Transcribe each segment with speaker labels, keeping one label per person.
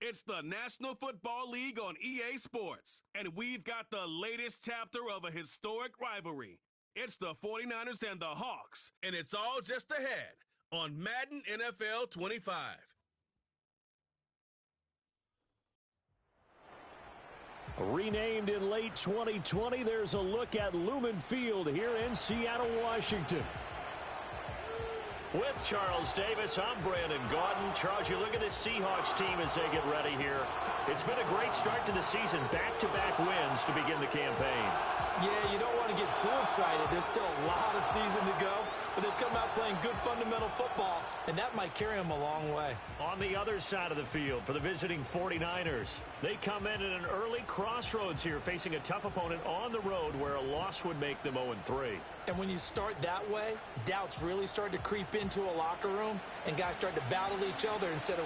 Speaker 1: It's the National Football League on EA Sports, and we've got the latest chapter of a historic rivalry. It's the 49ers and the Hawks, and it's all just ahead on Madden NFL 25.
Speaker 2: Renamed in late 2020, there's a look at Lumen Field here in Seattle, Washington. With Charles Davis, I'm Brandon Gaudin. Charles, you look at this Seahawks team as they get ready here. It's been a great start to the season, back-to-back wins to begin the campaign.
Speaker 3: Yeah, you don't want to get too excited. There's still a lot of season to go, but they've come out playing good fundamental football, and that might carry them a long way.
Speaker 2: On the other side of the field for the visiting 49ers, they come in at an early crossroads here, facing a tough opponent on the road where a loss would make them 0-3.
Speaker 3: And when you start that way, doubts really start to creep into a locker room, and guys start to battle each other instead of...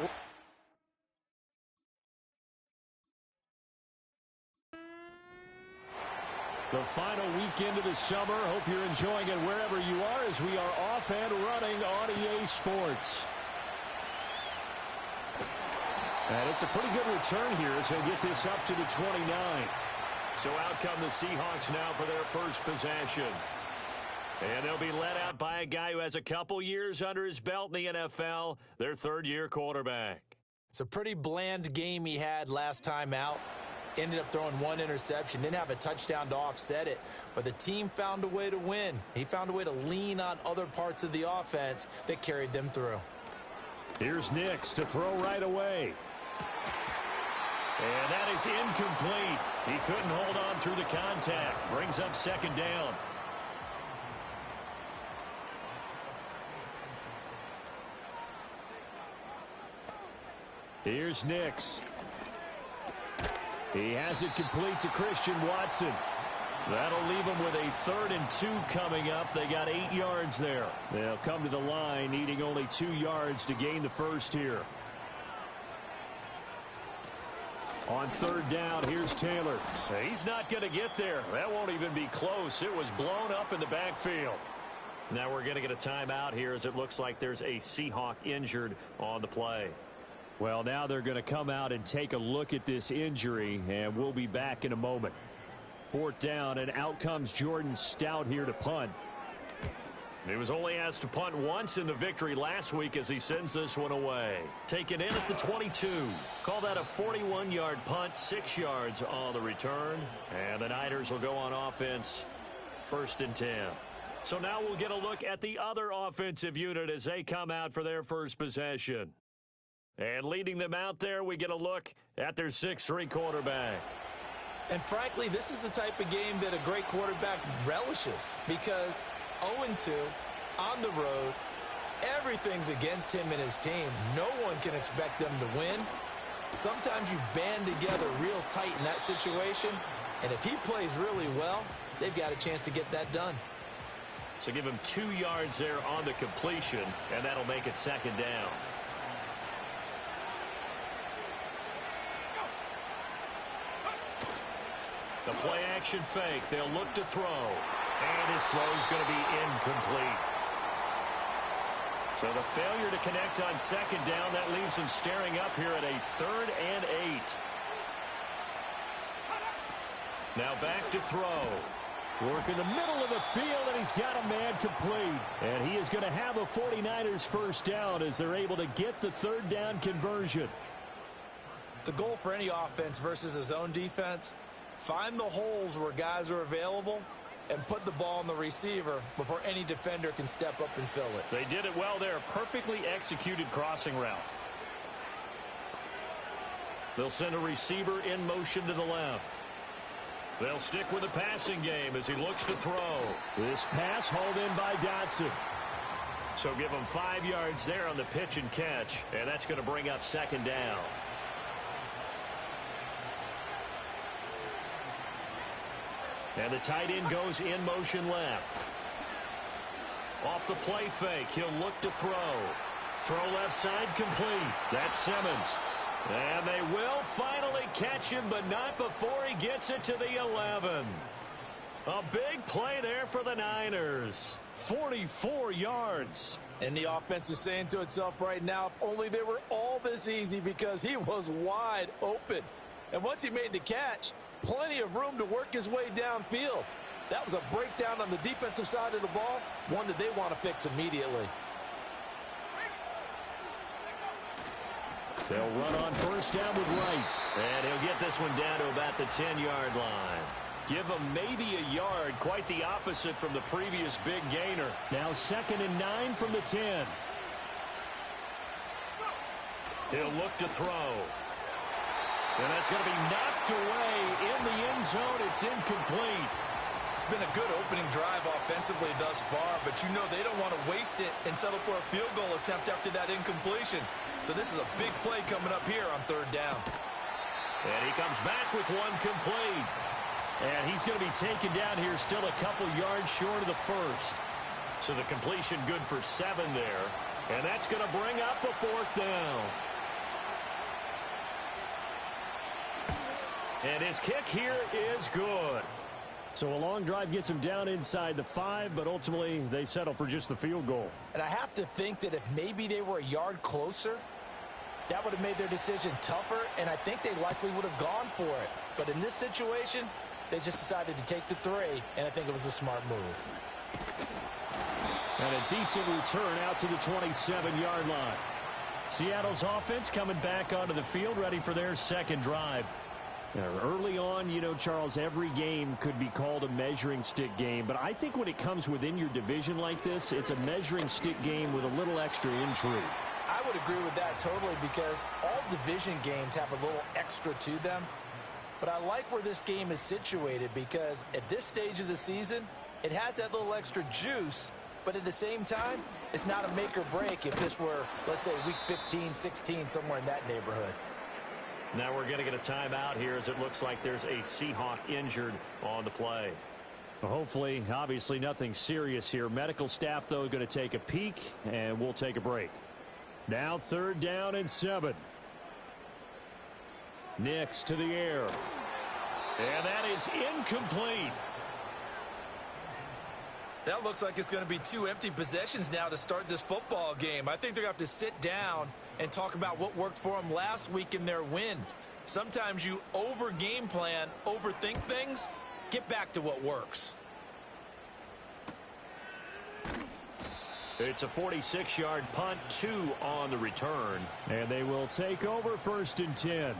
Speaker 2: The final weekend of the summer. Hope you're enjoying it wherever you are as we are off and running on EA Sports. And it's a pretty good return here as they get this up to the 29. So out come the Seahawks now for their first possession. And they'll be led out by a guy who has a couple years under his belt in the NFL, their third-year quarterback.
Speaker 3: It's a pretty bland game he had last time out. Ended up throwing one interception. Didn't have a touchdown to offset it. But the team found a way to win. He found a way to lean on other parts of the offense that carried them through.
Speaker 2: Here's Nix to throw right away. And that is incomplete. He couldn't hold on through the contact. Brings up second down. Here's Nix. He has it complete to Christian Watson. That'll leave him with a 3rd and 2 coming up. They got 8 yards there. They'll come to the line needing only 2 yards to gain the first here. On 3rd down, here's Taylor. He's not going to get there. That won't even be close. It was blown up in the backfield. Now we're going to get a timeout here as it looks like there's a Seahawk injured on the play. Well, now they're going to come out and take a look at this injury, and we'll be back in a moment. 4th down, and out comes Jordan Stout here to punt. He was only asked to punt once in the victory last week as he sends this one away. Taken in at the 22. Call that a 41-yard punt, 6 yards on the return. And the Niners will go on offense, 1st and 10. So now we'll get a look at the other offensive unit as they come out for their first possession. And leading them out there, we get a look at their 6'3 quarterback.
Speaker 3: And frankly, this is the type of game that a great quarterback relishes because 0-2 on the road, everything's against him and his team. No one can expect them to win. Sometimes you band together real tight in that situation, and if he plays really well, they've got a chance to get that done.
Speaker 2: So give him 2 yards there on the completion, and that'll make it 2nd down. The play-action fake. They'll look to throw. And his throw is going to be incomplete. So the failure to connect on 2nd down, that leaves him staring up here at a 3rd and 8. Now back to throw. Work in the middle of the field, and he's got a man complete. And he is going to have a 49ers first down as they're able to get the 3rd down conversion.
Speaker 3: The goal for any offense versus his own defense, find the holes where guys are available and put the ball on the receiver before any defender can step up and fill it.
Speaker 2: They did it well there. Perfectly executed crossing route. They'll send a receiver in motion to the left. They'll stick with the passing game as he looks to throw. This pass hauled in by Dotson. So give him 5 yards there on the pitch and catch, and that's going to bring up 2nd down. And the tight end goes in motion left. Off the play fake, he'll look to throw. Throw left side complete. That's Simmons. And they will finally catch him, but not before he gets it to the 11. A big play there for the Niners. 44 yards.
Speaker 3: And the offense is saying to itself right now, if only they were all this easy, because he was wide open. And once he made the catch, plenty of room to work his way downfield. That was a breakdown on the defensive side of the ball, one that they want to fix immediately.
Speaker 2: They'll run on first down with Wright. And he'll get this one down to about the 10-yard line. Give him maybe a yard, quite the opposite from the previous big gainer. Now 2nd and 9 from the 10. He'll look to throw. And that's going to be knocked away in the end zone. It's incomplete.
Speaker 3: It's been a good opening drive offensively thus far, but you know they don't want to waste it and settle for a field goal attempt after that incompletion. So this is a big play coming up here on 3rd down.
Speaker 2: And he comes back with one complete. And he's going to be taken down here still a couple yards short of the first. So the completion good for 7 there. And that's going to bring up a 4th down. And his kick here is good. So a long drive gets him down inside the 5, but ultimately they settle for just the field goal.
Speaker 3: And I have to think that if maybe they were a yard closer, that would have made their decision tougher, and I think they likely would have gone for it. But in this situation, they just decided to take the 3, and I think it was a smart move.
Speaker 2: And a decent return out to the 27-yard line. Seattle's offense coming back onto the field, ready for their 2nd drive. Early on, you know, Charles, every game could be called a measuring stick game. But I think when it comes within your division like this, it's a measuring stick game with a little extra intrigue.
Speaker 3: I would agree with that totally, because all division games have a little extra to them. But I like where this game is situated, because at this stage of the season, it has that little extra juice. But at the same time, it's not a make or break if this were, let's say, week 15, 16, somewhere in that neighborhood.
Speaker 2: Now we're going to get a timeout here, as it looks like there's a Seahawk injured on the play. Well, hopefully, obviously nothing serious here. Medical staff, though, going to take a peek, and we'll take a break. Now 3rd down and 7. Nix to the air. And that is incomplete.
Speaker 3: That looks like it's going to be 2 empty possessions now to start this football game. I think they're going to have to sit down and talk about what worked for them last week in their win. Sometimes you over-game plan, overthink things. Get back to what works.
Speaker 2: It's a 46-yard punt, 2 on the return. And they will take over 1st and 10.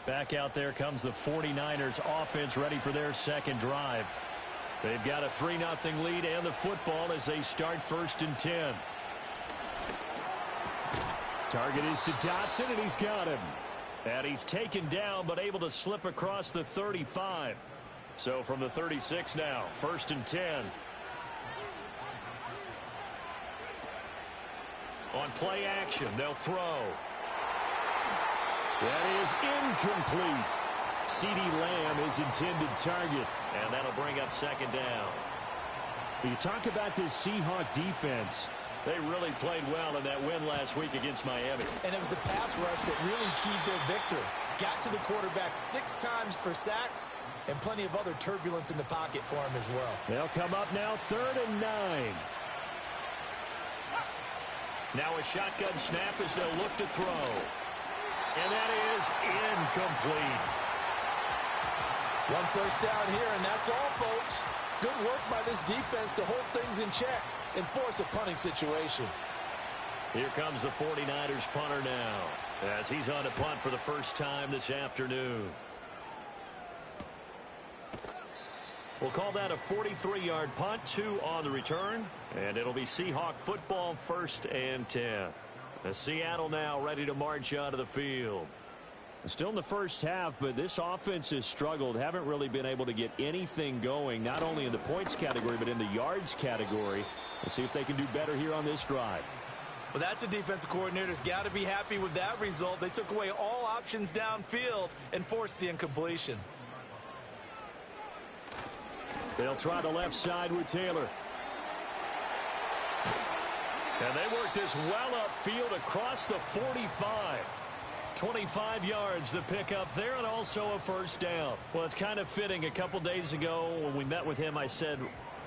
Speaker 2: Back out there comes the 49ers offense, ready for their 2nd drive. They've got a 3-0 lead and the football as they start 1st and 10. Target is to Dotson, and he's got him. And he's taken down, but able to slip across the 35. So from the 36 now, 1st and 10. On play action, they'll throw. That is incomplete. CeeDee Lamb is intended target, and that'll bring up 2nd down. You talk about this Seahawk defense. They really played well in that win last week against Miami.
Speaker 3: And it was the pass rush that really keyed their victory. Got to the quarterback 6 times for sacks, and plenty of other turbulence in the pocket for him as well.
Speaker 2: They'll come up now 3rd and 9. Now a shotgun snap as they'll look to throw. And that is incomplete.
Speaker 3: 1 first down here, and that's all, folks. Good work by this defense to hold things in check and force a punting situation.
Speaker 2: Here comes the 49ers punter now, as he's on a punt for the first time this afternoon. We'll call that a 43-yard punt, 2 on the return, and it'll be Seahawk football, 1st and 10. As Seattle now ready to march onto the field. Still in the first half, but this offense has struggled. Haven't really been able to get anything going, not only in the points category, but in the yards category. Let's see if they can do better here on this drive.
Speaker 3: Well, that's a defensive coordinator's got to be happy with that result. They took away all options downfield and forced the incompletion.
Speaker 2: They'll try the left side with Taylor. And they work this well upfield across the 45. 25 yards to pick up there and also a first down. Well, it's kind of fitting. A couple days ago when we met with him, I said,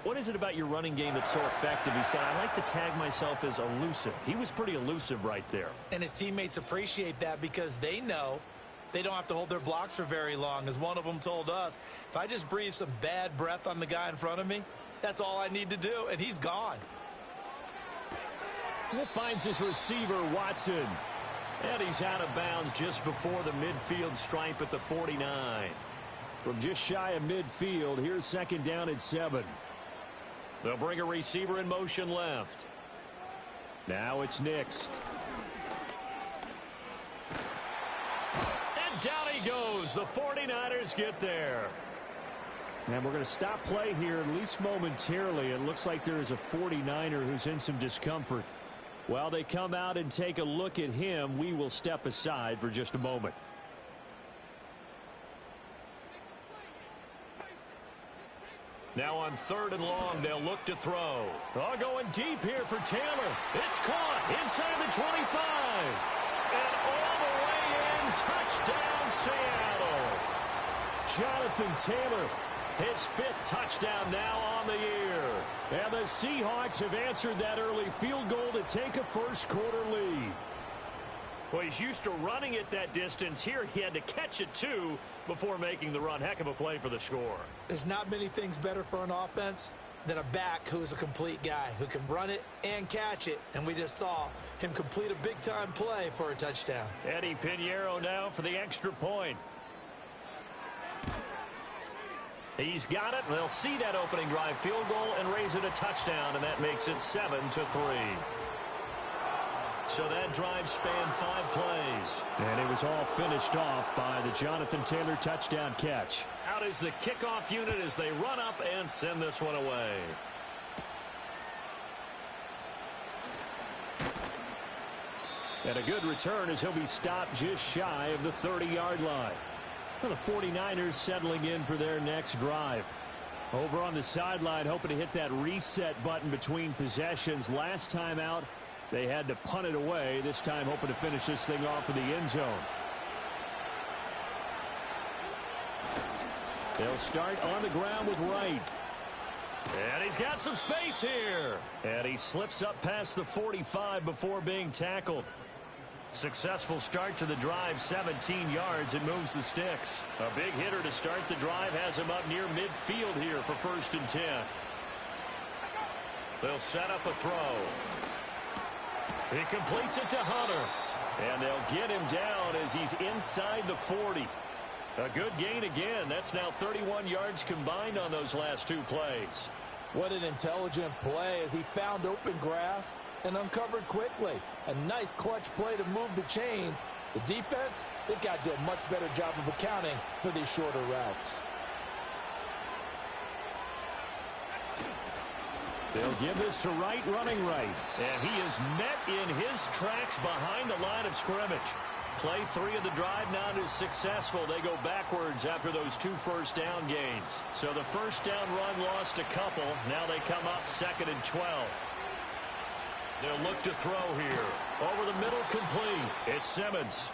Speaker 2: what is it about your running game that's so effective? He said, I like to tag myself as elusive. He was pretty elusive right there.
Speaker 3: And his teammates appreciate that because they know they don't have to hold their blocks for very long. As one of them told us, if I just breathe some bad breath on the guy in front of me, that's all I need to do, and he's gone.
Speaker 2: It finds his receiver, Watson. And he's out of bounds just before the midfield stripe at the 49. From just shy of midfield, here's second down at 7. They'll bring a receiver in motion left. Now it's Nix. And down he goes. The 49ers get there. And we're going to stop play here, at least momentarily. It looks like there is a 49er who's in some discomfort. While they come out and take a look at him, we will step aside for just a moment. Now on 3rd and long, they'll look to throw. Oh, going deep here for Taylor. It's caught inside the 25. And all the way in, touchdown Seattle. Jonathan Taylor, his 5th touchdown now on the year. And the Seahawks have answered that early field goal to take a first-quarter lead. Well, he's used to running it that distance. Here he had to catch it, too, before making the run. Heck of a play for the score.
Speaker 3: There's not many things better for an offense than a back who is a complete guy who can run it and catch it. And we just saw him complete a big-time play for a touchdown.
Speaker 2: Eddie Pinheiro now for the extra point. He's got it. They'll see that opening drive field goal and raise it a touchdown, and that makes it 7-3. So that drive spanned 5 plays. And it was all finished off by the Jonathan Taylor touchdown catch. Out is the kickoff unit as they run up and send this one away. And a good return as he'll be stopped just shy of the 30-yard line. Well, the 49ers settling in for their next drive. Over on the sideline, hoping to hit that reset button between possessions. Last time out, they had to punt it away. This time, hoping to finish this thing off in the end zone. They'll start on the ground with Wright. And he's got some space here. And he slips up past the 45 before being tackled. Successful start to the drive, 17 yards. It moves the sticks. A big hitter to start the drive has him up near midfield here for 1st and 10. They'll set up a throw. He completes it to Hunter. And they'll get him down as he's inside the 40. A good gain again. That's now 31 yards combined on those last 2 plays.
Speaker 3: What an intelligent play as he found open grass and uncovered quickly. A nice clutch play to move the chains. The defense, they've got to do a much better job of accounting for these shorter routes.
Speaker 2: They'll give this to Wright, running right. And he is met in his tracks behind the line of scrimmage. Play 3 of the drive not as successful. They go backwards after those 2 first down gains. So the first down run lost a couple. Now they come up 2nd and 12. They'll look to throw here. Over the middle, complete. It's Simmons.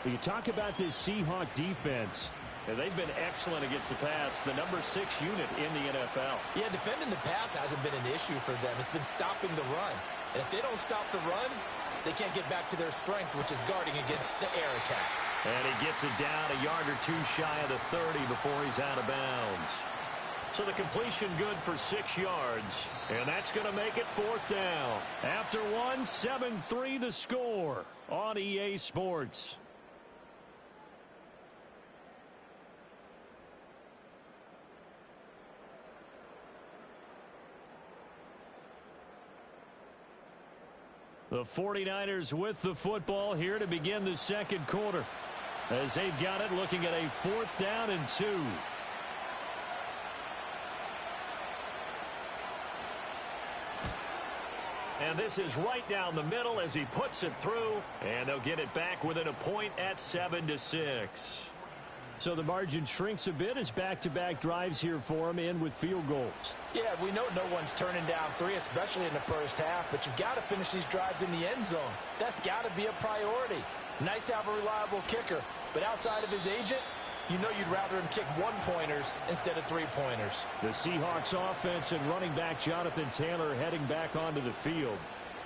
Speaker 2: You talk about this Seahawk defense. And they've been excellent against the pass, the number 6 unit in the NFL.
Speaker 3: Yeah, defending the pass hasn't been an issue for them. It's been stopping the run. And if they don't stop the run, they can't get back to their strength, which is guarding against the air attack.
Speaker 2: And he gets it down a yard or 2 shy of the 30 before he's out of bounds. So the completion good for 6 yards. And that's going to make it 4th down. After 1, 7-3 the score on EA Sports. The 49ers with the football here to begin the 2nd quarter. As they've got it, looking at a 4th down and 2. And this is right down the middle as he puts it through. And they'll get it back within a point at 7-6. So the margin shrinks a bit as back-to-back drives here for him, in with field goals.
Speaker 3: Yeah, we know no one's turning down 3, especially in the first half, but you've got to finish these drives in the end zone. That's got to be a priority. Nice to have a reliable kicker, but outside of his agent, you know you'd rather him kick one-pointers instead of three-pointers.
Speaker 2: The Seahawks offense and running back Jonathan Taylor heading back onto the field.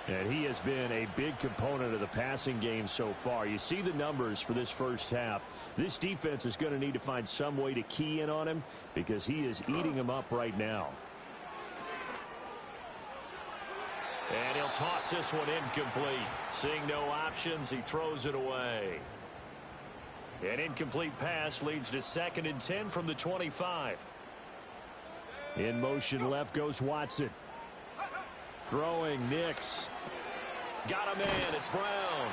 Speaker 2: And he has been a big component of the passing game so far. You see the numbers for this first half. This defense is going to need to find some way to key in on him because he is eating them up right now. And he'll toss this one incomplete. Seeing no options, he throws it away. An incomplete pass leads to 2nd and 10 from the 25. In motion left goes Watson. Throwing Nix. Got a man. It's Brown.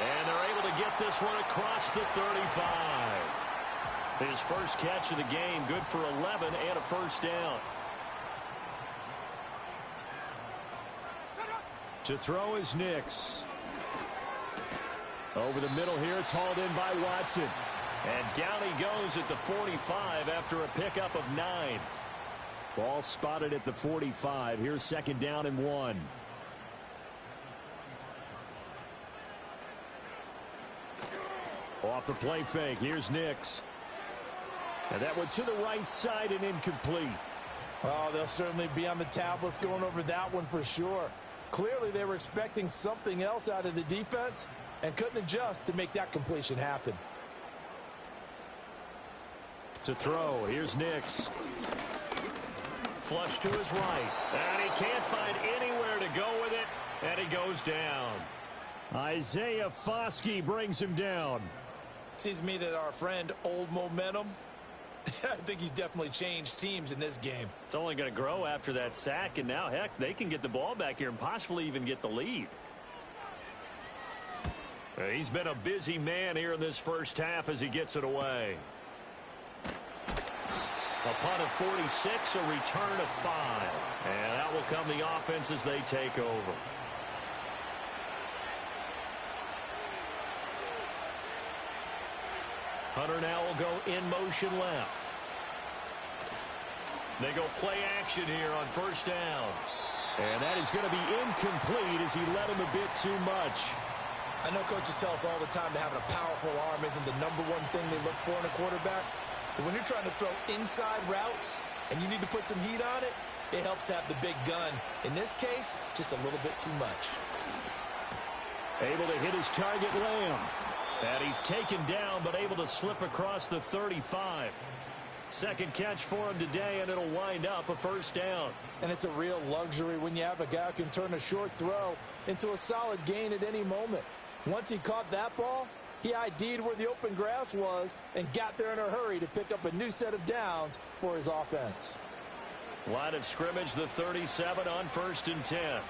Speaker 2: And they're able to get this one across the 35. His first catch of the game, good for 11 and a first down. To throw is Nix. Over the middle here, it's hauled in by Watson. And down he goes at the 45 after a pickup of 9. Ball spotted at the 45. Here's 2nd down and 1. Off the play fake, here's Nix. And that one to the right side and incomplete.
Speaker 3: Oh, they'll certainly be on the tablets going over that one for sure. Clearly they were expecting something else out of the defense and couldn't adjust to make that completion happen.
Speaker 2: To throw, here's Nix. Flush to his right. And he can't find anywhere to go with it. And he goes down. Isaiah Foskey brings him down.
Speaker 3: Seems to me that our friend Old Momentum, I think he's definitely changed teams in this game.
Speaker 2: It's only going to grow after that sack, and now, heck, they can get the ball back here and possibly even get the lead. He's been a busy man here in this first half as he gets it away. A punt of 46, a return of 5. And that will come the offense as they take over. Hunter now will go in motion left. They go play action here on first down. And that is going to be incomplete as he led him a bit too much.
Speaker 3: I know coaches tell us all the time that having a powerful arm isn't the #1 thing they look for in a quarterback. But when you're trying to throw inside routes and you need to put some heat on it, it helps have the big gun. In this case, just a little bit too much.
Speaker 2: Able to hit his target, Lamb. And he's taken down, but able to slip across the 35. Second catch for him today, and it'll wind up a first down.
Speaker 3: And it's a real luxury when you have a guy who can turn a short throw into a solid gain at any moment. Once he caught that ball, he ID'd where the open grass was and got there in a hurry to pick up a new set of downs for his offense.
Speaker 2: Line of scrimmage, the 37 on 1st and 10.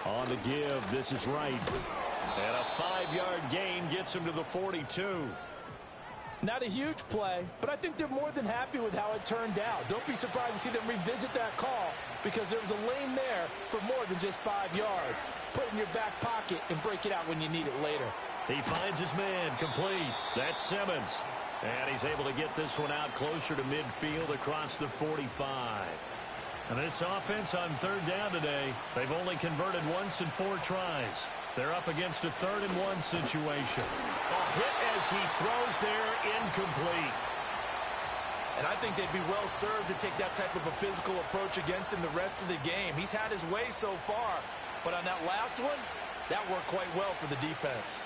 Speaker 2: On the give, this is right. And a 5-yard gain gets him to the 42.
Speaker 3: Not a huge play, but I think they're more than happy with how it turned out. Don't be surprised to see them revisit that call because there was a lane there for more than just 5 yards. Put it in your back pocket and break it out when you need it later.
Speaker 2: He finds his man, complete. That's Simmons. And he's able to get this one out closer to midfield across the 45. And this offense on 3rd down today, they've only converted once in 4 tries. They're up against a 3rd and 1 situation. A hit as he throws there, incomplete.
Speaker 3: And I think they'd be well served to take that type of a physical approach against him the rest of the game. He's had his way so far, but on that last one, that worked quite well for the defense.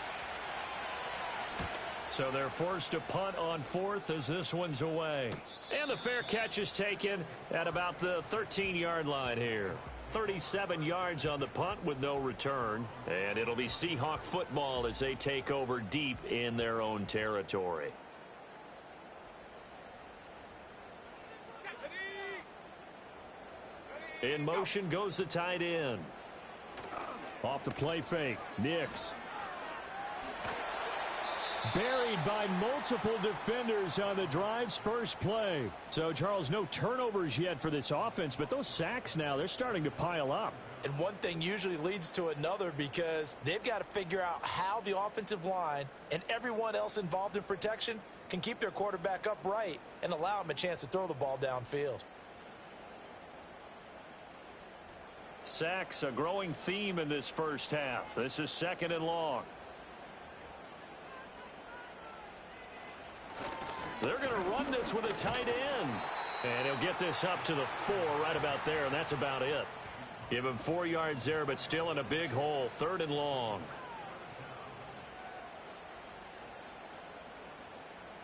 Speaker 2: So they're forced to punt on 4th as this one's away. And the fair catch is taken at about the 13-yard line here. 37 yards on the punt with no return. And it'll be Seahawk football as they take over deep in their own territory. In motion goes the tight end. Off the play fake, Nix. Buried by multiple defenders on the drive's first play. So, Charles, no turnovers yet for this offense, but those sacks now, they're starting to pile up.
Speaker 3: And one thing usually leads to another because they've got to figure out how the offensive line and everyone else involved in protection can keep their quarterback upright and allow him a chance to throw the ball downfield.
Speaker 2: sacks, a growing theme in this first half. This is 2nd and long. They're going to run this with a tight end. And he'll get this up to the 4 right about there, and that's about it. Give him 4 yards there, but still in a big hole. 3rd and long.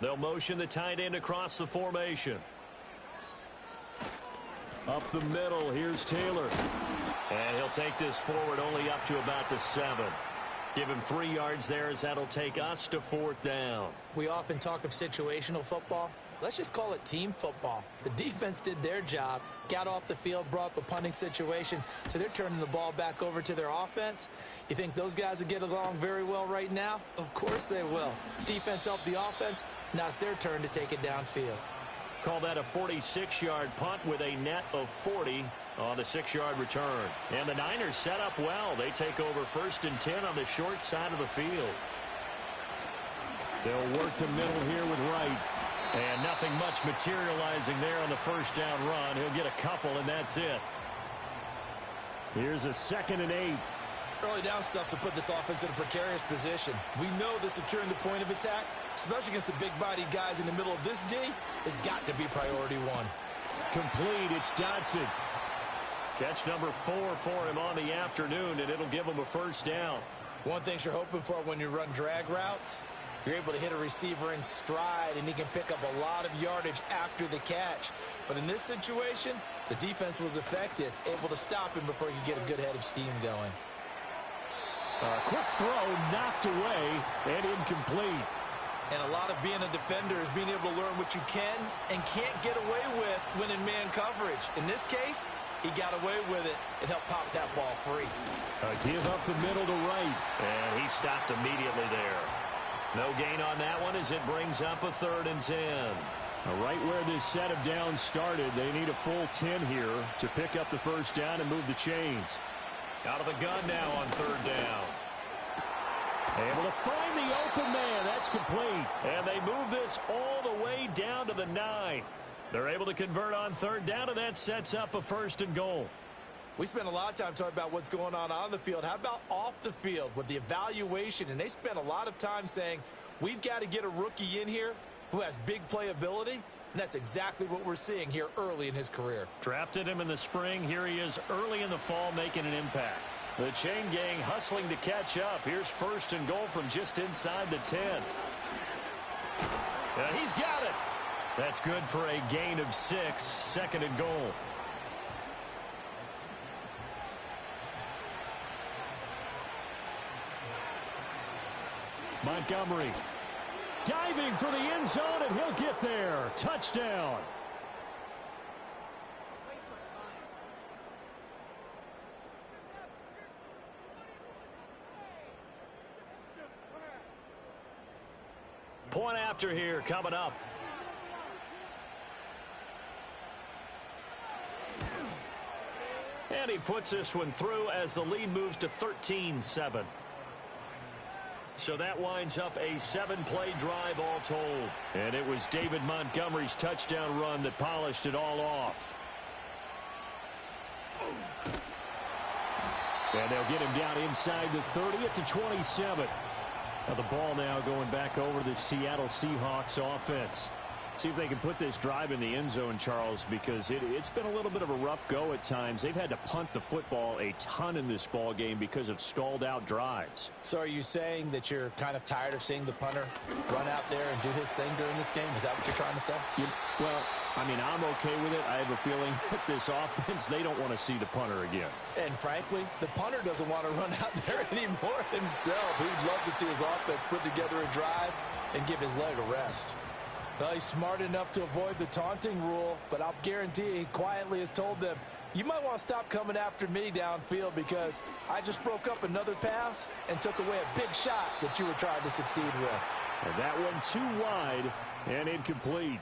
Speaker 2: They'll motion the tight end across the formation. Up the middle, here's Taylor. And he'll take this forward only up to about the 7. Give him 3 yards there as that'll take us to 4th down.
Speaker 3: We often talk of situational football. Let's just call it team football. The defense did their job, got off the field, brought up a punting situation, so they're turning the ball back over to their offense. You think those guys will get along very well right now? Of course they will. Defense helped the offense. Now it's their turn to take it downfield.
Speaker 2: Call that a 46-yard punt with a net of 40 on the 6-yard return. And the Niners set up well. They take over 1st and 10 on the short side of the field. They'll work the middle here with Wright. And nothing much materializing there on the 1st down run. He'll get a couple, and that's it. Here's a 2nd and 8.
Speaker 3: Early down stuff to put this offense in a precarious position. We know that securing the point of attack, especially against the big-bodied guys in the middle of this D, has got to be priority 1.
Speaker 2: Complete. It's Dotson. Catch number 4 for him on the afternoon, and it'll give him a 1st down.
Speaker 3: One thing you're hoping for when you run drag routes, you're able to hit a receiver in stride, and he can pick up a lot of yardage after the catch. But in this situation, the defense was effective, able to stop him before he could get a good head of steam going.
Speaker 2: A quick throw knocked away and incomplete.
Speaker 3: And a lot of being a defender is being able to learn what you can and can't get away with when in man coverage. In this case, he got away with it and helped pop that ball free.
Speaker 2: A give up the middle to Wright. And he stopped immediately there. No gain on that one as it brings up a 3rd and 10. Right where this set of downs started, they need a full 10 here to pick up the 1st down and move the chains. Out of the gun now on 3rd down. Able to find the open man. That's complete. And they move this all the way down to the 9. They're able to convert on 3rd down, and that sets up a 1st and goal.
Speaker 3: We spent a lot of time talking about what's going on the field. How about off the field with the evaluation? And they spent a lot of time saying, we've got to get a rookie in here who has big playability. And that's exactly what we're seeing here early in his career.
Speaker 2: Drafted him in the spring. Here he is early in the fall making an impact. The chain gang hustling to catch up. Here's 1st and goal from just inside the 10. He's got it. That's good for a gain of 6. 2nd and goal. Montgomery diving for the end zone, and he'll get there. Touchdown. Point after here coming up. And he puts this one through as the lead moves to 13-7. So that winds up a 7-play drive all told. And it was David Montgomery's touchdown run that polished it all off. And they'll get him down inside the 30 at the 27. Now the ball now going back over the Seattle Seahawks offense. See if they can put this drive in the end zone, Charles, because it's been a little bit of a rough go at times. They've had to punt the football a ton in this ball game because of stalled-out drives.
Speaker 3: So are you saying that you're kind of tired of seeing the punter run out there and do his thing during this game? Is that what you're trying to say?
Speaker 2: Well, I mean, I'm okay with it. I have a feeling that this offense, they don't want to see the punter again.
Speaker 3: And frankly, the punter doesn't want to run out there anymore himself. He'd love to see his offense put together a drive and give his leg a rest. Well, he's smart enough to avoid the taunting rule, but I'll guarantee he quietly has told them, you might want to stop coming after me downfield because I just broke up another pass and took away a big shot that you were trying to succeed with.
Speaker 2: And that one too wide and incomplete.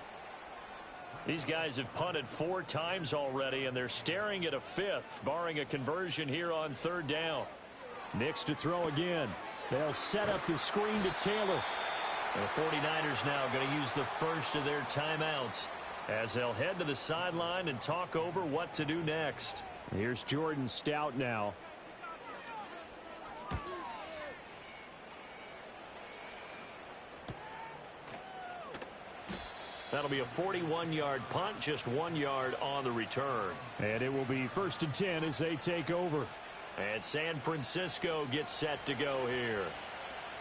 Speaker 2: These guys have punted 4 times already, and they're staring at a 5th, barring a conversion here on 3rd down. Nix to throw again. They'll set up the screen to Taylor. The 49ers now going to use the first of their timeouts. as they'll head to the sideline and talk over what to do next.
Speaker 4: Here's Jordan Stout now.
Speaker 2: That'll be a 41-yard punt, just 1 yard on the return.
Speaker 4: And it will be 1st and 10 as they take over.
Speaker 2: And San Francisco gets set to go here.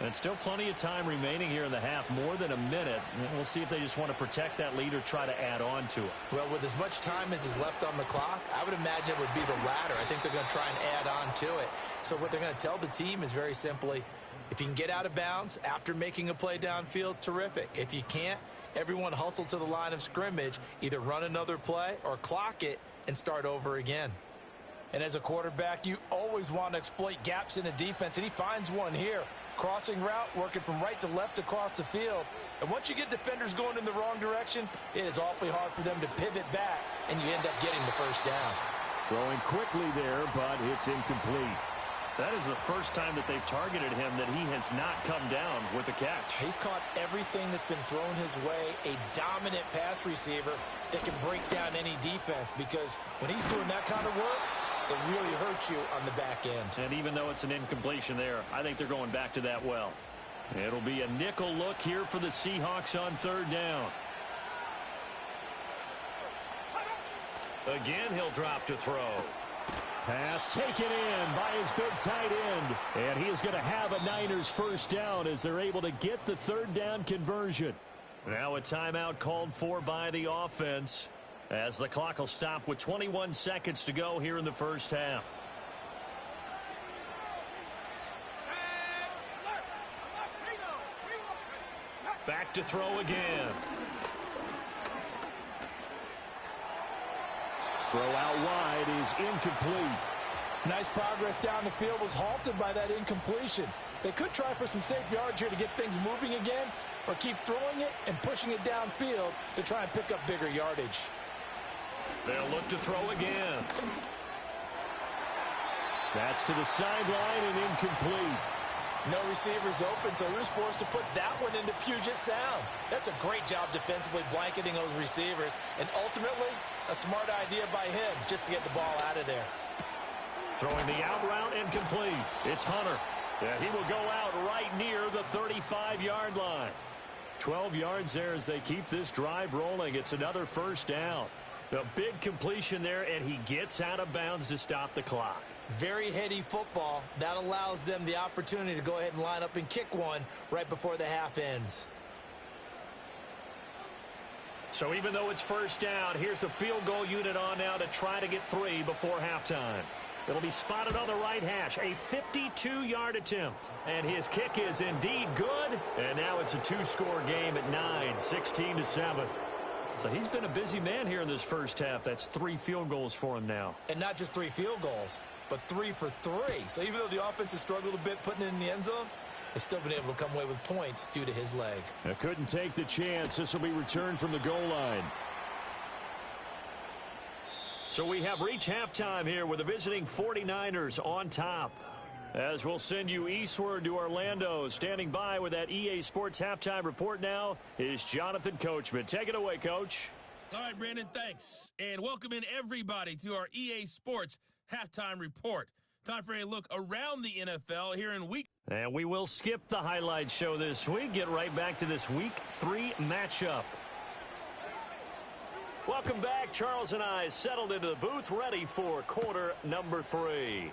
Speaker 2: And still plenty of time remaining here in the half, more than a minute. And we'll see if they just want to protect that lead or try to add on to it.
Speaker 3: Well, with as much time as is left on the clock, I would imagine it would be the latter. I think they're going to try and add on to it. So what they're going to tell the team is very simply, if you can get out of bounds after making a play downfield, terrific. If you can't, everyone hustle to the line of scrimmage, either run another play or clock it and start over again.
Speaker 5: And as a quarterback, you always want to exploit gaps in a defense, and he finds one here. Crossing route, working from right to left across the field. And once you get defenders going in the wrong direction, it is awfully hard for them to pivot back, and you end up getting the first down.
Speaker 4: Throwing quickly there, but it's incomplete.
Speaker 2: That is the first time that they've targeted him that he has not come down with a catch.
Speaker 3: He's caught everything that's been thrown his way, a dominant pass receiver that can break down any defense, because when he's doing that kind of work, it really hurts you on the back end.
Speaker 2: And even though it's an incompletion there, I think they're going back to that well. It'll be a nickel look here for the Seahawks on 3rd down. Again, he'll drop to throw.
Speaker 4: Pass taken in by his big tight end. And he is going to have a Niners first down as they're able to get the 3rd down conversion.
Speaker 2: Now a timeout called for by the offense, as the clock will stop with 21 seconds to go here in the first half. Back to throw again.
Speaker 4: Throw out wide is incomplete.
Speaker 5: Nice progress down the field, was halted by that incompletion. They could try for some safe yards here to get things moving again, or keep throwing it and pushing it downfield to try and pick up bigger yardage.
Speaker 2: They'll look to throw again.
Speaker 4: That's to the sideline and incomplete.
Speaker 5: No receivers open, so Rue's forced to put that one into Puget Sound. That's a great job defensively blanketing those receivers, and ultimately a smart idea by him just to get the ball out of there.
Speaker 2: Throwing the out route incomplete. It's Hunter. Yeah, he will go out right near the 35-yard line. 12 yards there as they keep this drive rolling. It's another first down. A big completion there, and he gets out of bounds to stop the clock.
Speaker 3: Very heady football. That allows them the opportunity to go ahead and line up and kick one right before the half ends.
Speaker 2: So even though it's first down, here's the field goal unit on now to try to get 3 before halftime. It'll be spotted on the right hash, a 52-yard attempt. And his kick is indeed good. And now it's a 2-score game at 9, 16-7. So he's been a busy man here in this first half. That's 3 field goals for him now.
Speaker 3: And not just 3 field goals, but 3 for 3. So even though the offense has struggled a bit putting it in the end zone, they've still been able to come away with points due to his leg.
Speaker 4: Couldn't take the chance. This will be returned from the goal line.
Speaker 2: So we have reached halftime here with the visiting 49ers on top. As we'll send you eastward to Orlando. Standing by with that EA Sports halftime report now is Jonathan Coachman. Take it away, Coach.
Speaker 1: All right, Brandon, thanks. And welcome in everybody to our EA Sports halftime report. Time for a look around the NFL here in week.
Speaker 2: And we will skip the highlight show this week. Get right back to this week 3 matchup. Welcome back. Charles and I settled into the booth, ready for quarter number 3.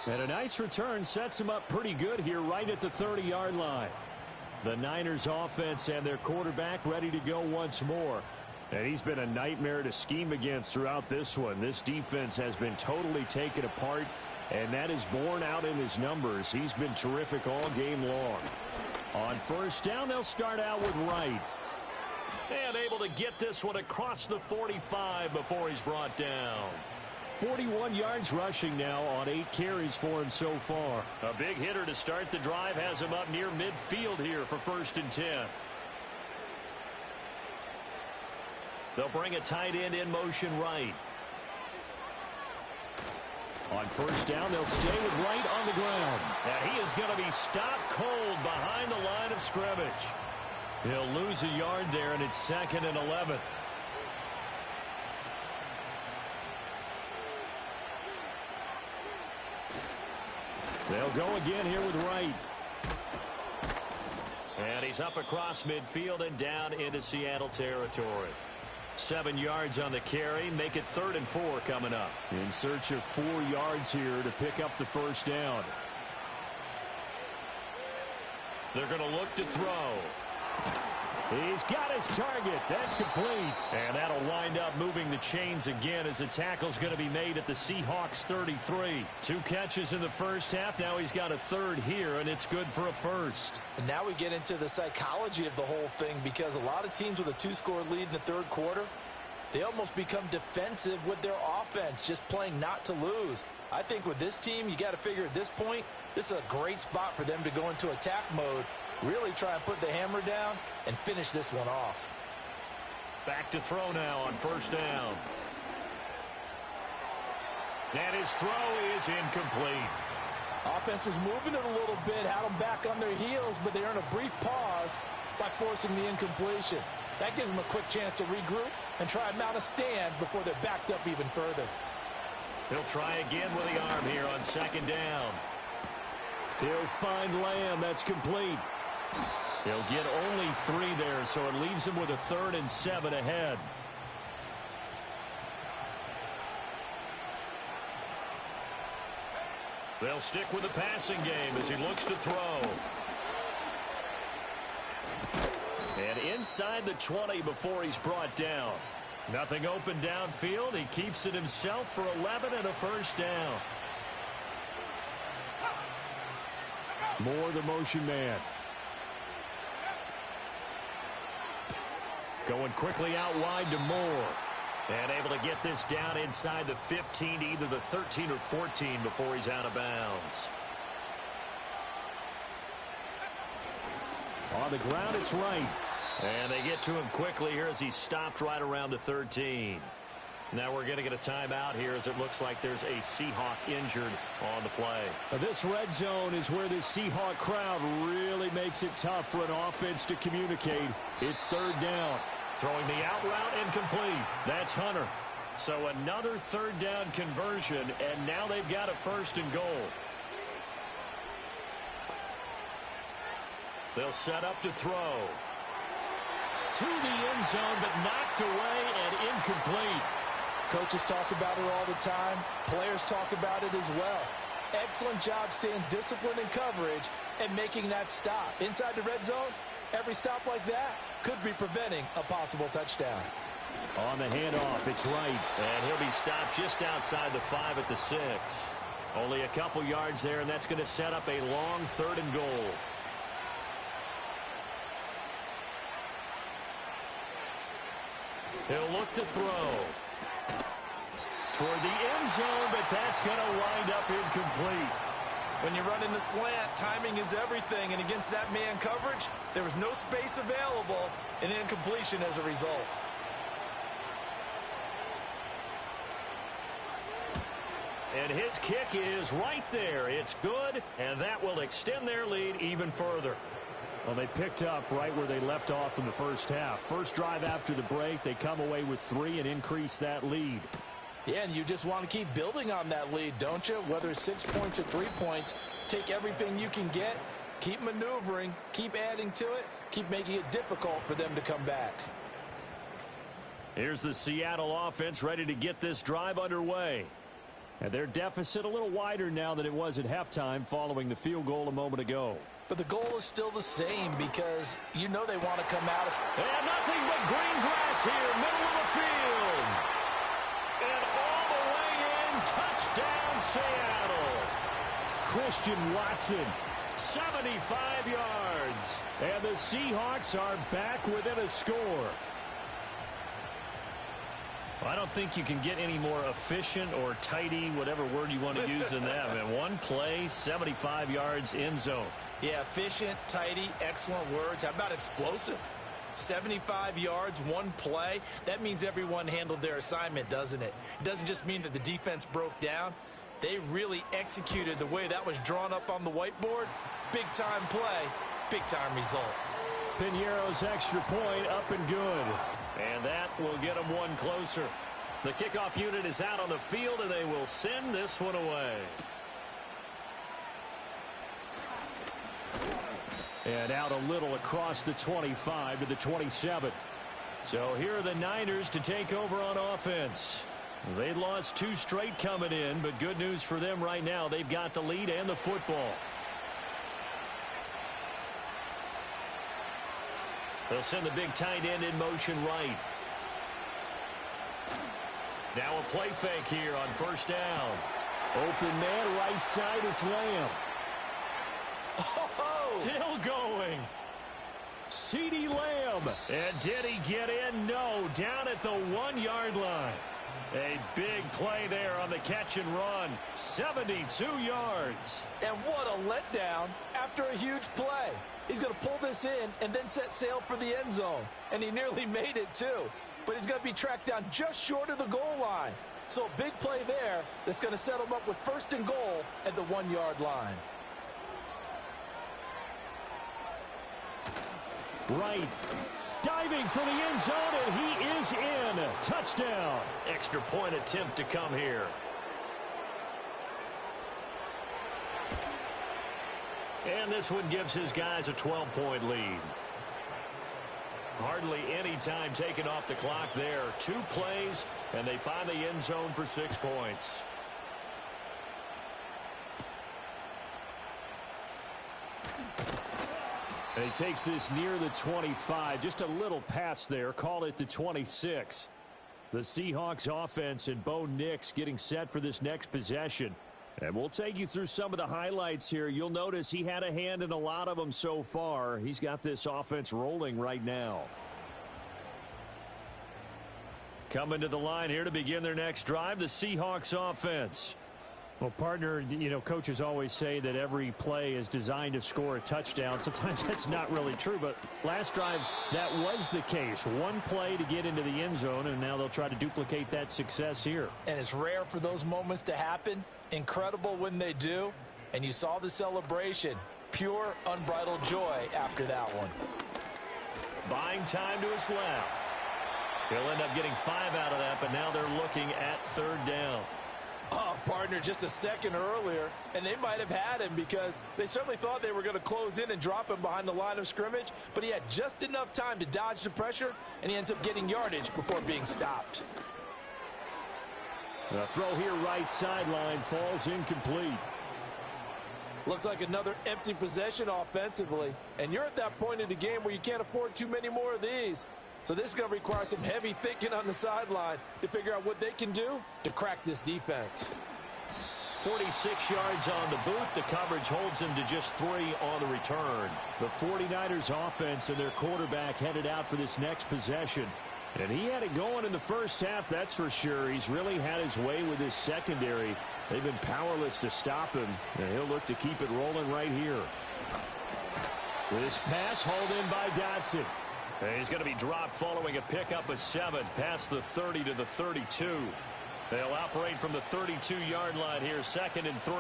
Speaker 4: And a nice return sets him up pretty good here right at the 30-yard line. The Niners offense and their quarterback ready to go once more. And he's been a nightmare to scheme against throughout this one. This defense has been totally taken apart, and that is borne out in his numbers. He's been terrific all game long. On first down, they'll start out with Wright.
Speaker 2: And able to get this one across the 45 before he's brought down.
Speaker 4: 41 yards rushing now on 8 carries for him so far.
Speaker 2: A big hitter to start the drive has him up near midfield here for 1st and 10. They'll bring a tight end in motion right.
Speaker 4: On first down, they'll stay with Wright on the ground.
Speaker 2: And he is going to be stopped cold behind the line of scrimmage.
Speaker 4: He'll lose a yard there, and it's 2nd and 11. They'll go again here with Wright. And he's up across midfield and down into Seattle territory. 7 yards on the carry. Make it 3rd and 4 coming up. In search of 4 yards here to pick up the first down.
Speaker 2: They're going to look to throw.
Speaker 4: He's got his target. That's complete.
Speaker 2: And that'll wind up moving the chains again as the tackle's going to be made at the Seahawks 33.
Speaker 4: 2 catches in the first half. Now he's got a 3rd here, and it's good for a first.
Speaker 5: And now we get into the psychology of the whole thing, because a lot of teams with a 2-score lead in the 3rd quarter, they almost become defensive with their offense, just playing not to lose. I think with this team, you got to figure at this point, this is a great spot for them to go into attack mode, really try and put the hammer down and finish this one off.
Speaker 2: Back to throw now on 1st down. And his throw is incomplete.
Speaker 5: Offense was moving it a little bit, had them back on their heels, but they earned a brief pause by forcing the incompletion. That gives them a quick chance to regroup and try and mount a stand before they're backed up even further.
Speaker 2: He'll try again with the arm here on 2nd down.
Speaker 4: He'll find Lamb. That's complete. He'll get only 3 there, so it leaves him with a 3rd and 7 ahead.
Speaker 2: They'll stick with the passing game as he looks to throw.
Speaker 4: And inside the 20 before he's brought down. Nothing open downfield. He keeps it himself for 11 and a first down. Moore, the motion man. Going quickly out wide to Moore. And able to get this down inside the 15, either the 13 or 14 before he's out of bounds. On the ground, it's Wright.
Speaker 2: And they get to him quickly here as he stopped right around the 13. Now we're going to get a timeout here as it looks like there's a Seahawk injured on the play.
Speaker 4: This red zone is where the Seahawk crowd really makes it tough for an offense to communicate. It's 3rd down.
Speaker 2: Throwing the out route incomplete.
Speaker 4: That's Hunter. So another 3rd down conversion, and now they've got a 1st and goal.
Speaker 2: They'll set up to throw.
Speaker 4: To the end zone, but knocked away and incomplete.
Speaker 5: Coaches talk about it all the time. Players talk about it as well. Excellent job staying disciplined in coverage and making that stop. Inside the red zone, every stop like that could be preventing a possible touchdown.
Speaker 4: On the handoff, it's Wright.
Speaker 2: And he'll be stopped just outside the 5 at the 6.
Speaker 4: Only a couple yards there, and that's going to set up a long 3rd and goal.
Speaker 2: He'll look to throw.
Speaker 4: Toward the end zone, but that's going to wind up incomplete.
Speaker 5: When you run in the slant, timing is everything, and against that man coverage, there was no space available, and incompletion as a result.
Speaker 2: And his kick is right there. It's good, and that will extend their lead even further.
Speaker 4: Well, they picked up right where they left off in the first half. First drive after the break, they come away with 3 and increase that lead.
Speaker 5: Yeah, and you just want to keep building on that lead, don't you? Whether it's 6 points or 3 points, take everything you can get, keep maneuvering, keep adding to it, keep making it difficult for them to come back.
Speaker 4: Here's the Seattle offense ready to get this drive underway. And their deficit a little wider now than it was at halftime following the field goal a moment ago.
Speaker 5: But the goal is still the same because you know they want to come out.
Speaker 2: And nothing but green grass here, middle of the field. And all the way in, touchdown Seattle.
Speaker 4: Christian Watson,
Speaker 2: 75 yards.
Speaker 4: And the Seahawks are back within a score.
Speaker 2: I don't think you can get any more efficient or tidy, whatever word you want to use in that. Man, one play, 75 yards, end zone.
Speaker 5: Yeah, efficient, tidy, excellent words. How about explosive? 75 yards, one play. That means everyone handled their assignment, doesn't it? It doesn't just mean that the defense broke down. They really executed the way that was drawn up on the whiteboard. Big-time play, big-time result.
Speaker 4: Piñeiro's extra point up and good.
Speaker 2: And that will get them one closer. The kickoff unit is out on the field, and they will send this one away.
Speaker 4: And out a little across the 25 to the 27. So here are the Niners to take over on offense. They lost 2 straight coming in, but good news for them right now. They've got the lead and the football. They'll send the big tight end in motion right. Now a play fake here on first down. Open man right side, it's Lamb.
Speaker 3: Oh!
Speaker 4: Still going. CeeDee Lamb.
Speaker 2: And did he get in? No, down at the 1-yard line. A big play there on the catch and run. 72 yards.
Speaker 5: And what a letdown after a huge play. He's going to pull this in and then set sail for the end zone. And he nearly made it, too. But he's going to be tracked down just short of the goal line. So a big play there that's going to set him up with first and goal at the 1-yard line.
Speaker 4: Right. Diving for the end zone, and he is in. Touchdown.
Speaker 2: Extra point attempt to come here. And this one gives his guys a 12-point lead. Hardly any time taken off the clock there. 2 plays, and they find the end zone for 6 points.
Speaker 4: And he takes this near the 25. Just a little pass there. Call it the 26. The Seahawks offense and Bo Nix getting set for this next possession. And we'll take you through some of the highlights here. You'll notice he had a hand in a lot of them so far. He's got this offense rolling right now.
Speaker 2: Coming to the line here to begin their next drive, the Seahawks offense.
Speaker 4: Well, partner, you know, coaches always say that every play is designed to score a touchdown. Sometimes that's not really true, but last drive, that was the case. 1 play to get into the end zone, and now they'll try to duplicate that success here.
Speaker 5: And it's rare for those moments to happen. Incredible when they do. And you saw the celebration. Pure, unbridled joy after that one.
Speaker 2: Buying time to his left. He'll end up getting 5 out of that, but now they're looking at 3rd down.
Speaker 5: Oh, partner, just a second earlier, and they might have had him because they certainly thought they were going to close in and drop him behind the line of scrimmage, but he had just enough time to dodge the pressure, and he ends up getting yardage before being stopped.
Speaker 4: The throw here right sideline falls incomplete.
Speaker 5: Looks like another empty possession offensively, and you're at that point in the game where you can't afford too many more of these. So this is going to require some heavy thinking on the sideline to figure out what they can do to crack this defense.
Speaker 2: 46 yards on the boot. The coverage holds him to just 3 on the return.
Speaker 4: The 49ers offense and their quarterback headed out for this next possession. And he had it going in the first half, that's for sure. He's really had his way with his secondary. They've been powerless to stop him, and he'll look to keep it rolling right here. This pass hauled in by Dotson.
Speaker 2: And he's going to be dropped following a pickup of 7 past the 30 to the 32. They'll operate from the 32-yard line here, 2nd and 3.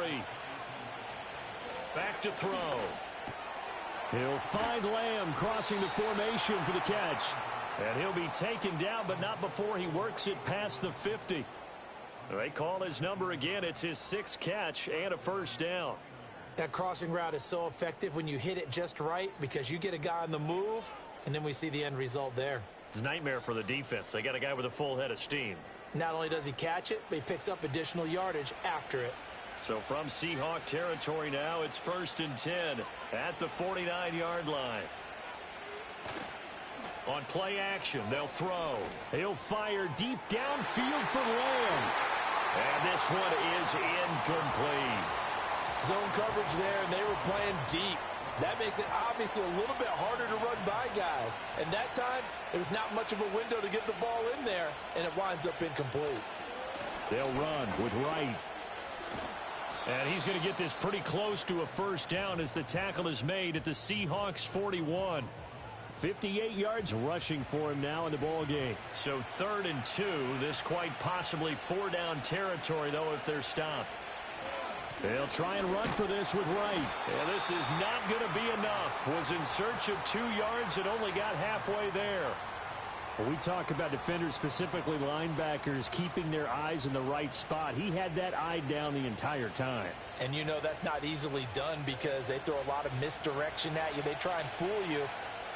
Speaker 2: Back to throw.
Speaker 4: He'll find Lamb crossing the formation for the catch.
Speaker 2: And he'll be taken down, but not before he works it past the 50. They call his number again. It's his 6th catch and a first down.
Speaker 3: That crossing route is so effective when you hit it just right because you get a guy on the move, and then we see the end result there.
Speaker 2: It's a nightmare for the defense. They got a guy with a full head of steam.
Speaker 3: Not only does he catch it, but he picks up additional yardage after it.
Speaker 2: So from Seahawk territory now, it's 1st and 10 at the 49-yard line. On play action, they'll throw.
Speaker 4: He'll fire deep downfield for Lamb.
Speaker 2: And this one is incomplete.
Speaker 5: Zone coverage there, and they were playing deep. That makes it obviously a little bit harder to run by guys. And that time, there was not much of a window to get the ball in there, and it winds up incomplete.
Speaker 4: They'll run with Wright.
Speaker 2: And he's going to get this pretty close to a first down as the tackle is made at the Seahawks 41.
Speaker 4: 58 yards rushing for him now in the ball game.
Speaker 2: So 3rd and 2. This quite possibly 4-down territory, though, if they're stopped.
Speaker 4: They'll try and run for this with Wright. And this is not going to be enough. Was in search of 2 yards and only got halfway there. When we talk about defenders, specifically linebackers, keeping their eyes in the right spot, he had that eye down the entire time.
Speaker 5: And you know that's not easily done because they throw a lot of misdirection at you. They try and fool you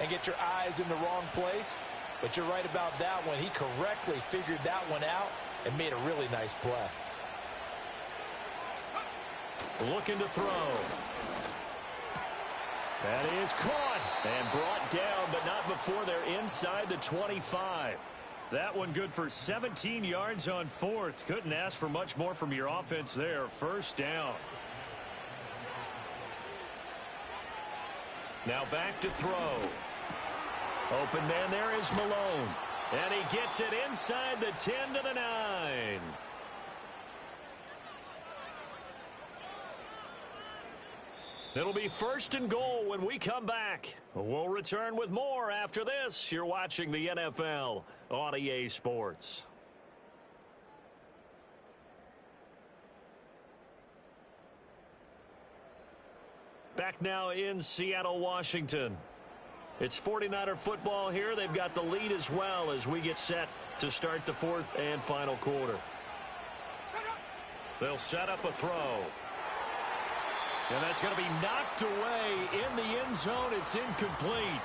Speaker 5: and get your eyes in the wrong place. But you're right about that one. He correctly figured that one out and made a really nice play.
Speaker 2: Looking to throw.
Speaker 4: That is caught.
Speaker 2: And brought down, but not before they're inside the 25. That one good for 17 yards on fourth. Couldn't ask for much more from your offense there. First down. Now back to throw. Open man there is Malone. And he gets it inside the 10 to the 9. It'll be first and goal when we come back. We'll return with more after this. You're watching the NFL on EA Sports. Back now in Seattle, Washington. It's 49er football here. They've got the lead as well as we get set to start the fourth and final quarter. They'll set up a throw. And that's going to be knocked away in the end zone. It's incomplete.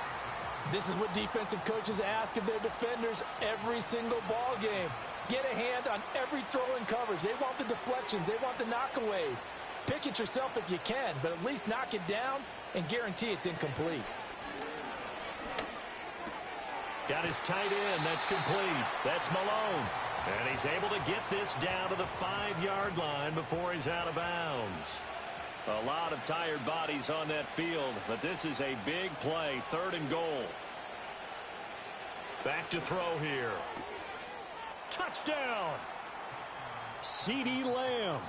Speaker 5: This is what defensive coaches ask of their defenders every single ball game. Get a hand on every throw in coverage. They want the deflections. They want the knockaways. Pick it yourself if you can, but at least knock it down and guarantee it's incomplete.
Speaker 2: Got his tight end. That's complete. That's Malone. And he's able to get this down to the 5-yard line before he's out of bounds. A lot of tired bodies on that field, but this is a big play. Third and goal. Back to throw here. Touchdown!
Speaker 4: CeeDee Lamb.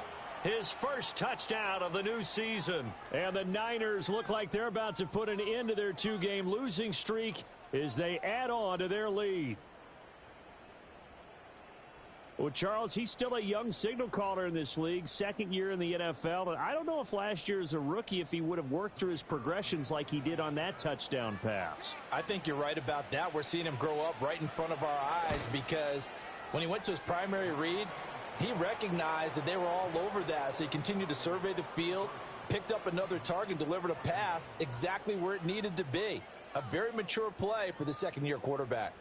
Speaker 2: His first touchdown of the new season.
Speaker 4: And the Niners look like they're about to put an end to their 2-game losing streak as they add on to their lead. Well, Charles, he's still a young signal caller in this league, second year in the NFL. I don't know if last year as a rookie, if he would have worked through his progressions like he did on that touchdown pass.
Speaker 5: I think you're right about that. We're seeing him grow up right in front of our eyes because when he went to his primary read, he recognized that they were all over that. So he continued to survey the field, picked up another target, delivered a pass exactly where it needed to be. A very mature play for the second-year quarterback.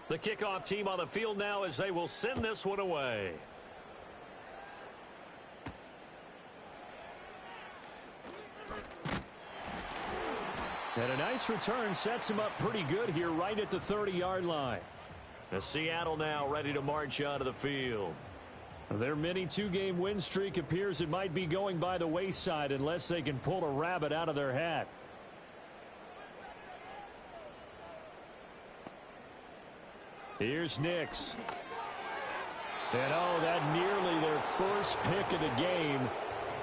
Speaker 2: The kickoff team on the field now as they will send this one away.
Speaker 4: And a nice return sets him up pretty good here right at the 30-yard line.
Speaker 2: The Seattle now ready to march onto the field.
Speaker 4: Their mini 2-game win streak appears it might be going by the wayside unless they can pull a rabbit out of their hat. Here's Nix. And oh, that nearly their first pick of the game,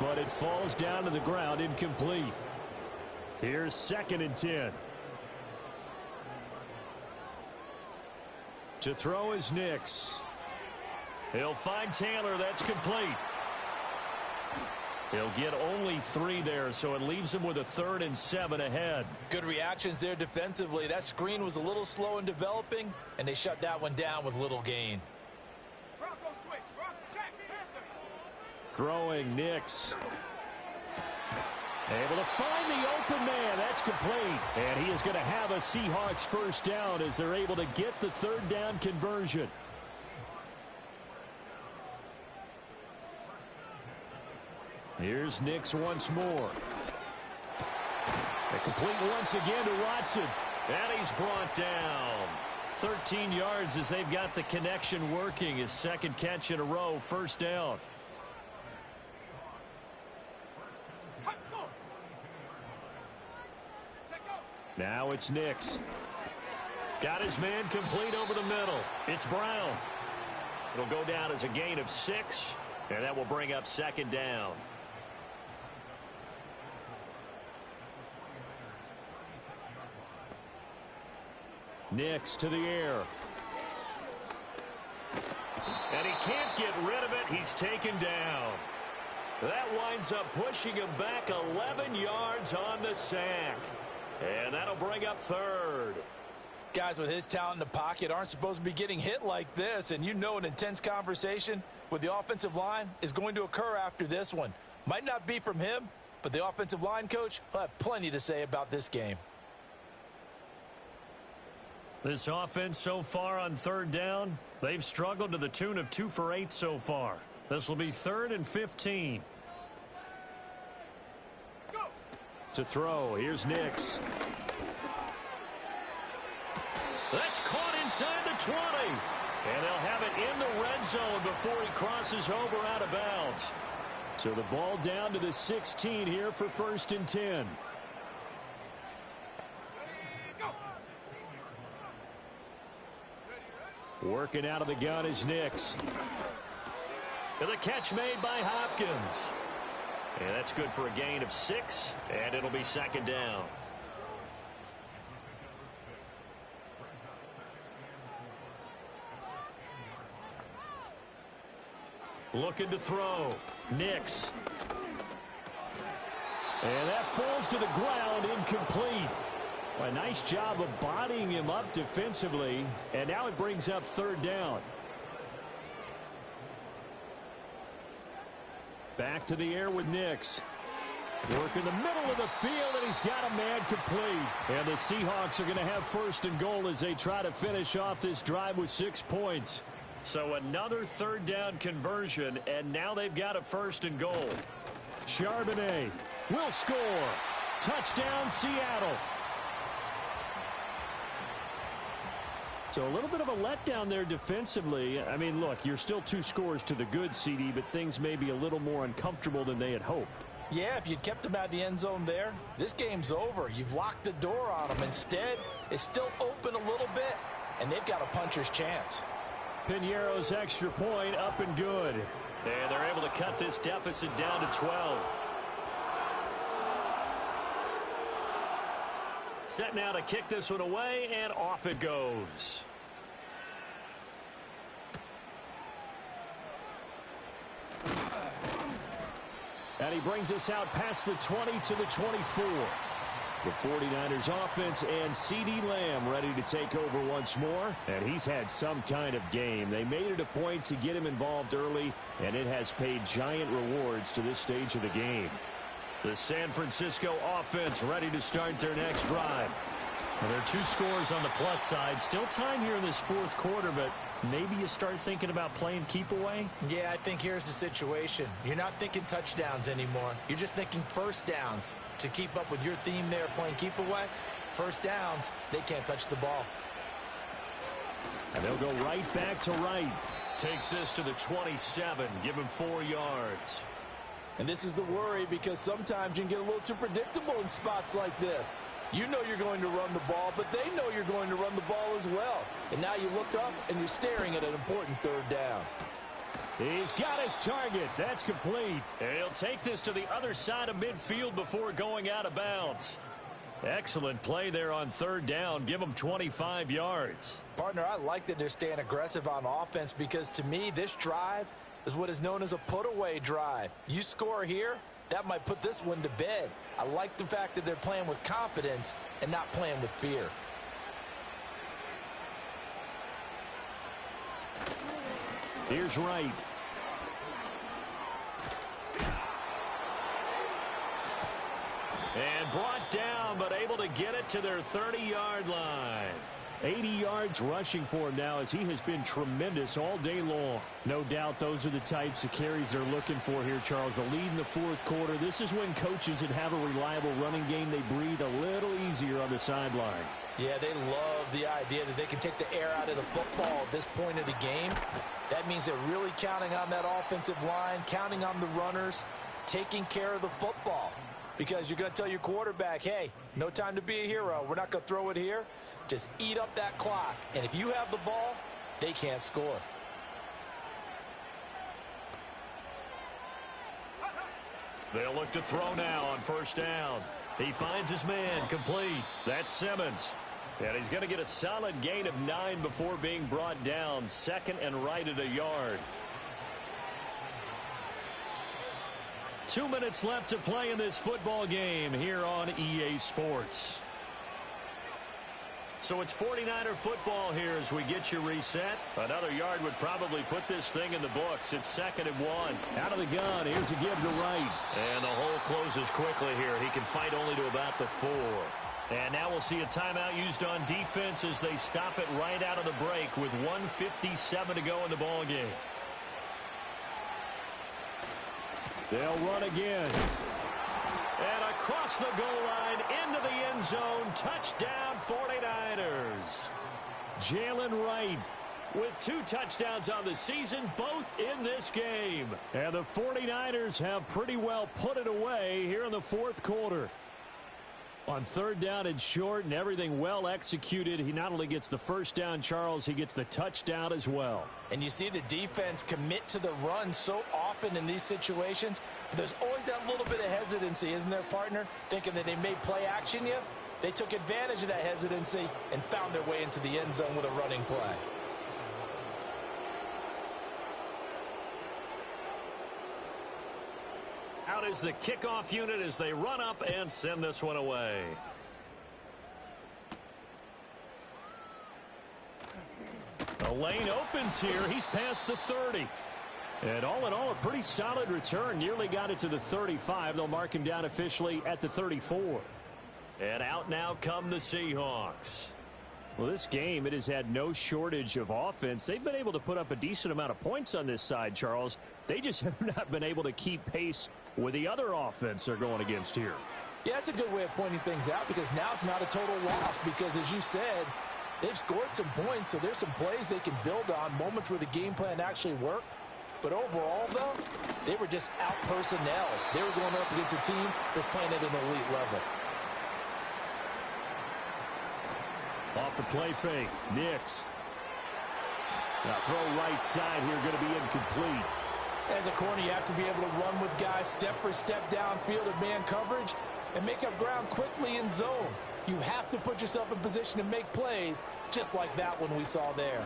Speaker 4: but it falls down to the ground incomplete. Here's 2nd and 10. To throw is Nix.
Speaker 2: He'll find Taylor. That's complete. He'll get only 3 there, so it leaves him with a 3rd and 7 ahead.
Speaker 5: Good reactions there defensively. That screen was a little slow in developing, and they shut that one down with little gain.
Speaker 4: Throwing Nix. Able to find the open man. That's complete. And he is going to have a Seahawks first down as they're able to get the 3rd down conversion. Here's Nix once more. A complete once again to Watson.
Speaker 2: And he's brought down. 13 yards as they've got the connection working. His 2nd catch in a row, first down.
Speaker 4: Now it's Nix.
Speaker 2: Got his man complete over the middle. It's Brown. It'll go down as a gain of 6, and that will bring up 2nd down.
Speaker 4: Nix to the air.
Speaker 2: And he can't get rid of it. He's taken down. That winds up pushing him back 11 yards on the sack. And that'll bring up third.
Speaker 5: Guys with his talent in the pocket aren't supposed to be getting hit like this, and you know an intense conversation with the offensive line is going to occur after this one. Might not be from him, but the offensive line coach will have plenty to say about this game.
Speaker 4: This offense so far on third down, they've struggled to the tune of 2 for 8 so far. This will be 3rd and 15. To throw, here's Nix.
Speaker 2: That's caught inside the 20.
Speaker 4: And they'll have it in the red zone before he crosses over out of bounds. So the ball down to the 16 here for 1st and 10. Working out of the gun is Nix.
Speaker 2: And the catch made by Hopkins. And that's good for a gain of 6, and it'll be 2nd down. Looking to throw. Nix.
Speaker 4: And that falls to the ground, incomplete. A nice job of bodying him up defensively, and now it brings up 3rd down. Back to the air with Nix. Work in the middle of the field, and he's got a man complete. And the Seahawks are going to have 1st and goal as they try to finish off this drive with 6 points.
Speaker 2: So another 3rd down conversion, and now they've got a 1st and goal.
Speaker 4: Charbonnet will score. Touchdown, Seattle. So a little bit of a letdown there defensively. I mean, look, you're still 2 scores to the good, CD, but things may be a little more uncomfortable than they had hoped.
Speaker 5: Yeah, if you'd kept him out of the end zone there, this game's over. You've locked the door on him. Instead, it's still open a little bit, and they've got a puncher's chance.
Speaker 4: Piñeiro's extra point up and good.
Speaker 2: And they're able to cut this deficit down to 12. Set now to kick this one away, and off it goes.
Speaker 4: And he brings us out past the 20 to the 24. The 49ers offense and CeeDee Lamb ready to take over once more. And he's had some kind of game. They made it a point to get him involved early, and it has paid giant rewards to this stage of the game.
Speaker 2: The San Francisco offense ready to start their next drive.
Speaker 4: Well, there are 2 scores on the plus side. Still time here in this 4th quarter, but maybe you start thinking about playing keep away?
Speaker 3: Yeah, I think here's the situation. You're not thinking touchdowns anymore. You're just thinking 1st downs. To keep up with your theme there, playing keep away, 1st downs, they can't touch the ball.
Speaker 4: And they'll go right back to right.
Speaker 2: Takes this to the 27. Give him 4 yards.
Speaker 5: And this is the worry, because sometimes you can get a little too predictable in spots like this. You know you're going to run the ball, but they know you're going to run the ball as well. And now you look up, and you're staring at an important 3rd down.
Speaker 4: He's got his target. That's complete.
Speaker 2: And he'll take this to the other side of midfield before going out of bounds.
Speaker 4: Excellent play there on 3rd down. Give him 25 yards.
Speaker 5: Partner, I like that they're staying aggressive on offense, because to me, this drive is what is known as a put-away drive. You score here, that might put this one to bed. I like the fact that they're playing with confidence and not playing with fear.
Speaker 4: Here's Wright.
Speaker 2: And brought down, but able to get it to their 30-yard line.
Speaker 4: 80 yards rushing for him now, as he has been tremendous all day long. No doubt those are the types of carries they're looking for here, Charles. The lead in the 4th quarter. This is when coaches that have a reliable running game, they breathe a little easier on the sideline.
Speaker 5: Yeah, they love the idea that they can take the air out of the football at this point of the game. That means they're really counting on that offensive line, counting on the runners, taking care of the football. Because you're going to tell your quarterback, hey, no time to be a hero. We're not going to throw it here. Just eat up that clock. And if you have the ball, they can't score.
Speaker 2: They'll look to throw now on 1st down. He finds his man, complete. That's Simmons. And he's going to get a solid gain of 9 before being brought down. 2nd and right at a yard.
Speaker 4: 2 minutes left to play in this football game here on EA Sports.
Speaker 2: So it's 49er football here as we get you reset. Another yard would probably put this thing in the books. It's 2nd and 1.
Speaker 4: Out of the gun. Here's a give to right.
Speaker 2: And the hole closes quickly here. He can fight only to about the 4. And now we'll see a timeout used on defense as they stop it right out of the break with 1:57 to go in the ball game.
Speaker 4: They'll run again.
Speaker 2: And across the goal line into the end zone. Touchdown 49ers.
Speaker 4: Jalen Wright
Speaker 2: with 2 touchdowns on the season, both in this game.
Speaker 4: And the 49ers have pretty well put it away here in the 4th quarter. On 3rd down and short and everything well executed, he not only gets the first down, Charles, he gets the touchdown as well.
Speaker 5: And you see the defense commit to the run so often in these situations. There's always that little bit of hesitancy, isn't there, partner? Thinking that they may play action you. They took advantage of that hesitancy and found their way into the end zone with a running play.
Speaker 2: Out is the kickoff unit as they run up and send this one away.
Speaker 4: The lane opens here. He's past the 30. And all in all, a pretty solid return. Nearly got it to the 35. They'll mark him down officially at the 34.
Speaker 2: And out now come the Seahawks.
Speaker 4: Well, this game, it has had no shortage of offense. They've been able to put up a decent amount of points on this side, Charles. They just have not been able to keep pace with the other offense they're going against here.
Speaker 5: Yeah, that's a good way of pointing things out because now it's not a total loss because, as you said, they've scored some points, so there's some plays they can build on, moments where the game plan actually worked. But overall, though, they were just out-personnel. They were going up against a team that's playing at an elite level.
Speaker 4: Off the play fake, Nix. Now throw right side here, going to be incomplete.
Speaker 5: As a corner, you have to be able to run with guys step for step downfield in man coverage and make up ground quickly in zone. You have to put yourself in position to make plays, just like that one we saw there.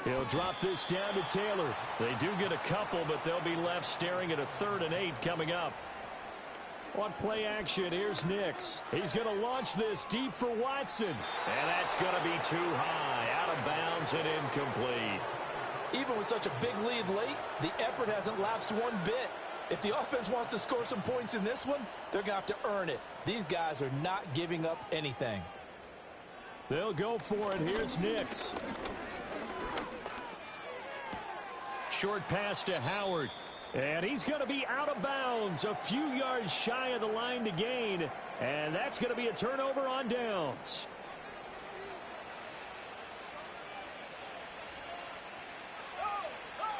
Speaker 4: He'll drop this down to Taylor.
Speaker 2: They do get a couple, but they'll be left staring at a 3rd and 8 coming up.
Speaker 4: On play action, here's Nix. He's going to launch this deep for Watson.
Speaker 2: And that's going to be too high, out of bounds and incomplete.
Speaker 5: Even with such a big lead late, the effort hasn't lapsed one bit. If the offense wants to score some points in this one, they're going to have to earn it. These guys are not giving up anything.
Speaker 4: They'll go for it. Here's Nix. Short pass to Howard. And he's going to be out of bounds, a few yards shy of the line to gain. And that's going to be a turnover on downs.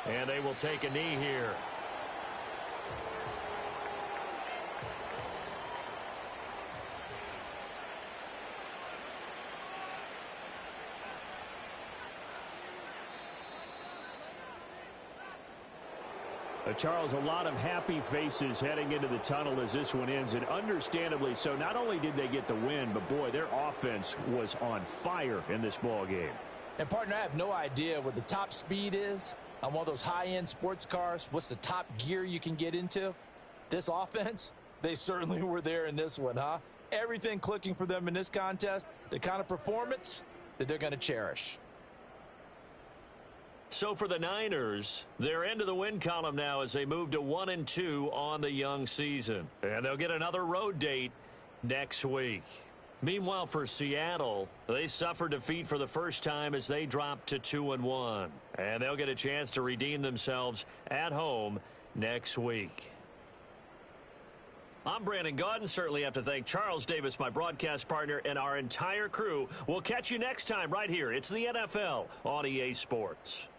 Speaker 2: And they will take a knee here.
Speaker 4: Charles, a lot of happy faces heading into the tunnel as this one ends, and understandably so. Not only did they get the win, but boy, their offense was on fire in this ball game.
Speaker 5: And partner, I have no idea what the top speed is on one of those high-end sports cars. What's the top gear you can get into? This offense, they certainly were there in this one, huh? Everything clicking for them in this contest, the kind of performance that they're going to cherish.
Speaker 2: So for the Niners, they're into the win column now as they move to 1-2 on the young season. And they'll get another road date next week. Meanwhile, for Seattle, they suffered defeat for the first time as they dropped to 2-1. And they'll get a chance to redeem themselves at home next week. I'm Brandon Gaudin. Certainly have to thank Charles Davis, my broadcast partner, and our entire crew. We'll catch you next time right here. It's the NFL on EA Sports.